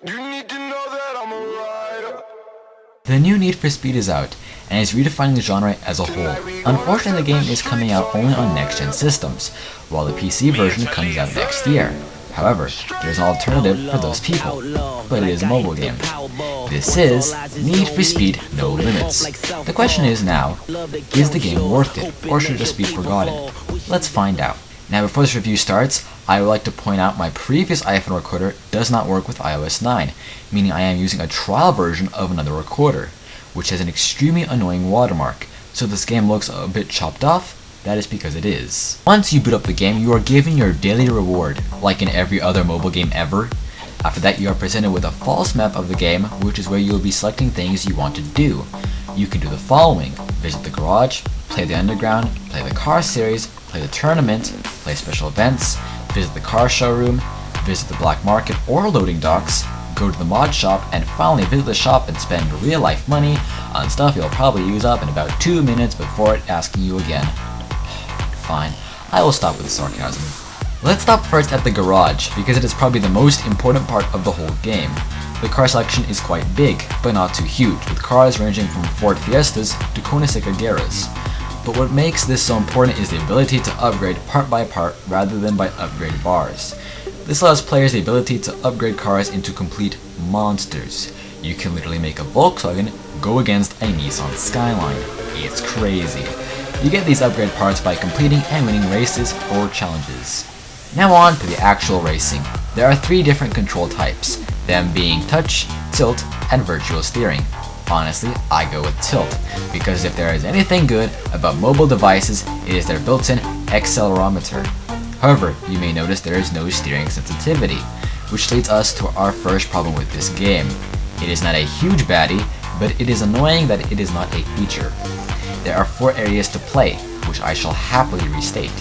You need to know that I'm a rider. The new Need for Speed is out, and is redefining the genre as a whole. Unfortunately, the game is coming out only on next-gen systems, while the PC version comes out next year. However, there's an alternative for those people, but it is a mobile game. This is Need for Speed No Limits. The question is now, is the game worth it, or should it just be forgotten? Let's find out. Now before this review starts, I would like to point out my previous iPhone recorder does not work with iOS 9, meaning I am using a trial version of another recorder, which has an extremely annoying watermark, so if this game looks a bit chopped off, that is because it is. Once you boot up the game, you are given your daily reward, like in every other mobile game ever. After that, you are presented with a false map of the game, which is where you will be selecting things you want to do. You can do the following: visit the garage, play the underground, play the car series, play the tournament, play special events, visit the car showroom, visit the black market or loading docks, go to the mod shop, and finally visit the shop and spend real life money on stuff you'll probably use up in about 2 minutes before it asking you again. Fine, I will stop with the sarcasm. Let's stop first at the garage, because it is probably the most important part of the whole game. The car selection is quite big, but not too huge, with cars ranging from Ford Fiestas to Koenigsegg Agueras. But what makes this so important is the ability to upgrade part by part rather than by upgrade bars. This allows players the ability to upgrade cars into complete monsters. You can literally make a Volkswagen go against a Nissan Skyline. It's crazy. You get these upgrade parts by completing and winning races or challenges. Now on to the actual racing. There are 3 different control types, them being touch, tilt, and virtual steering. Honestly, I go with tilt, because if there is anything good about mobile devices, it is their built-in accelerometer. However, you may notice there is no steering sensitivity, which leads us to our first problem with this game. It is not a huge baddie, but it is annoying that it is not a feature. There are 4 areas to play, which I shall happily restate.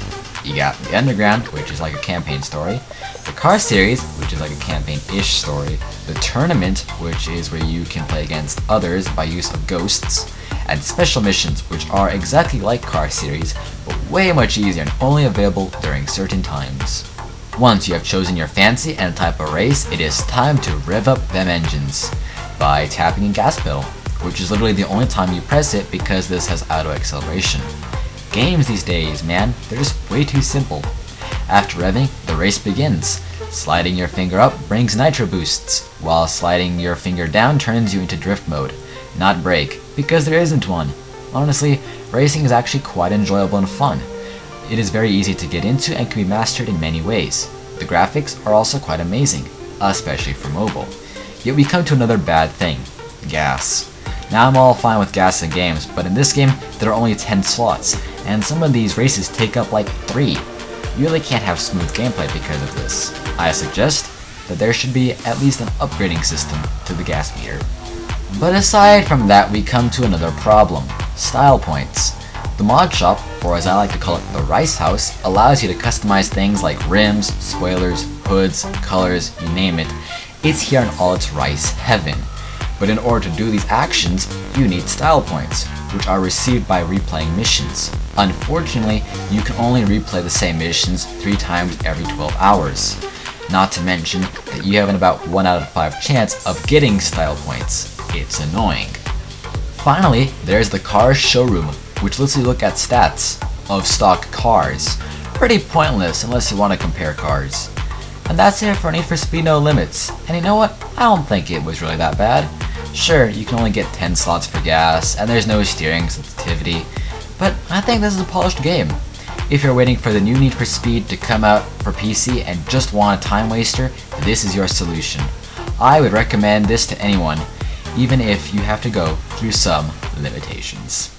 You got the underground, which is like a campaign story, the car series, which is like a campaign-ish story, the tournament, which is where you can play against others by use of ghosts, and special missions, which are exactly like car series, but way much easier and only available during certain times. Once you have chosen your fancy and type of race, it is time to rev up them engines by tapping a gas pedal, which is literally the only time you press it because this has auto acceleration. Games these days, man, they're just way too simple. After revving, the race begins. Sliding your finger up brings nitro boosts, while sliding your finger down turns you into drift mode, not brake, because there isn't one. Honestly, racing is actually quite enjoyable and fun. It is very easy to get into and can be mastered in many ways. The graphics are also quite amazing, especially for mobile. Yet we come to another bad thing: gas. Now I'm all fine with gas in games, but in this game there are only 10 slots, and some of these races take up like 3. You really can't have smooth gameplay because of this. I suggest that there should be at least an upgrading system to the gas meter. But aside from that, we come to another problem: style points. The mod shop, or as I like to call it, the Rice House, allows you to customize things like rims, spoilers, hoods, colors, you name it. It's here in all its rice heaven. But in order to do these actions, you need style points, which are received by replaying missions. Unfortunately, you can only replay the same missions 3 times every 12 hours. Not to mention that you have an about 1 out of 5 chance of getting style points. It's annoying. Finally, there's the car showroom, which lets you look at stats of stock cars. Pretty pointless unless you want to compare cars. And that's it for Need for Speed No Limits. And you know what? I don't think it was really that bad. Sure, you can only get 10 slots for gas, and there's no steering sensitivity, but I think this is a polished game. If you're waiting for the new Need for Speed to come out for PC and just want a time waster, this is your solution. I would recommend this to anyone, even if you have to go through some limitations.